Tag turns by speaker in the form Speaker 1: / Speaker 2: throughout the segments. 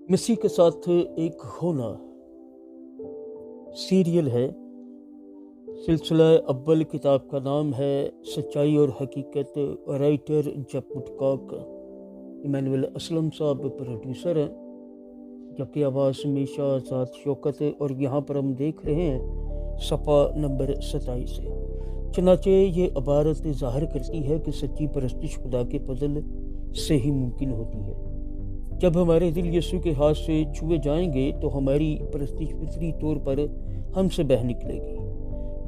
Speaker 1: مسیح کے ساتھ ایک ہونا سیریل ہے۔ سلسلہ اول کتاب کا نام ہے سچائی اور حقیقت۔ رائٹر جیف وڈکاک، ایمینول اسلم صاحب پروڈیوسر ہیں، جبکہ آواز ہمیشہ ذات شوکت ہے، اور یہاں پر ہم دیکھ رہے ہیں صفحہ نمبر 27 ہے۔ چنانچہ یہ عبارت ظاہر کرتی ہے کہ سچی پرستش خدا کے فضل سے ہی ممکن ہوتی ہے۔ جب ہمارے دل یسوع کے ہاتھ سے چھوئے جائیں گے تو ہماری پرستش فطری طور پر ہم سے بہہ نکلے گی۔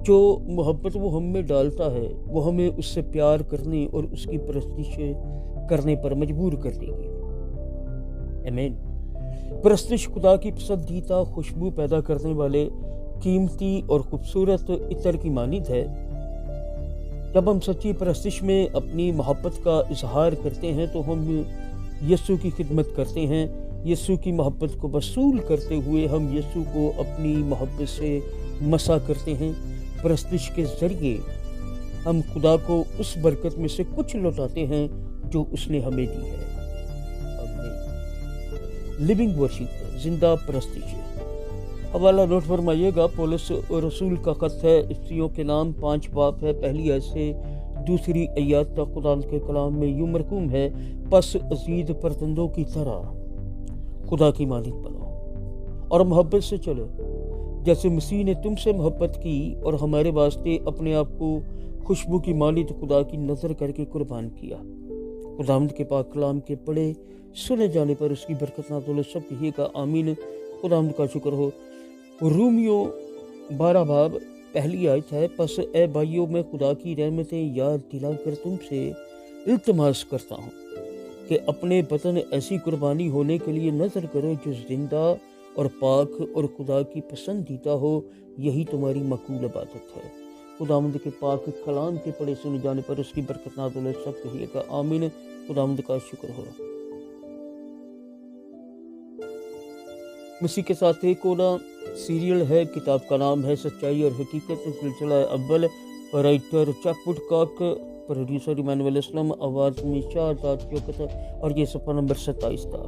Speaker 1: جو محبت وہ ہم میں ڈالتا ہے وہ ہمیں اس سے پیار کرنے اور اس کی پرستش کرنے پر مجبور کر دے گی۔ آمین۔ پرستش خدا کی پسندیدہ خوشبو پیدا کرنے والے قیمتی اور خوبصورت عطر کی مانند ہے۔ جب ہم سچی پرستش میں اپنی محبت کا اظہار کرتے ہیں تو ہم یسوع کی خدمت کرتے ہیں۔ یسوع کی محبت کو وصول کرتے ہوئے ہم یسوع کو اپنی محبت سے مسا کرتے ہیں۔ پرستش کے ذریعے ہم خدا کو اس برکت میں سے کچھ لوٹاتے ہیں جو اس نے ہمیں دی ہے۔ لیونگ ورشپ، زندہ پرستش۔ حوالہ نوٹ فرمائیے گا، پولس رسول کا خط ہے، عیسائیوں کے نام 5 باب ہے، پہلی آیت سے دوسری آیات تک خدا کے کلام میں یوں مرقوم ہے: پس عزیز فرزندوں کی طرح خدا کی مانند بنو اور محبت سے چلو، جیسے مسیح نے تم سے محبت کی اور ہمارے واسطے اپنے آپ کو خوشبو کی مانند خدا کی نظر کر کے قربان کیا۔ خداوند کے پاک کلام کے پڑھے سنے جانے پر اس کی برکت نازل سب کہیے گا آمین۔ خداوند کا شکر ہو۔ رومیو 12 باب پہلی آیت ہے: پس اے بھائیو، میں خدا کی رحمتیں یاد دلا کر تم سے التماس کرتا ہوں کہ اپنے بدن ایسی قربانی ہونے کے لیے نظر کرو جو زندہ اور پاک اور خدا کی پسندیدہ ہو، یہی تمہاری مقبول عبادت ہے۔ خداوند کے پاک کلام کے پڑھے سنے جانے پر اس کی برکت نازل سب کہیے گا آمین۔ خداوند کا شکر ہو۔ مسیح کے ساتھ ایک ہونا سیریل ہے، کتاب کا نام ہے سچائی اور حقیقت، سلسلہ اول، writer Jeff Woodcock, producer Emmanuel Aslam, آواز میں ذات شوکت، اور یہ صفحہ نمبر 27 تھا۔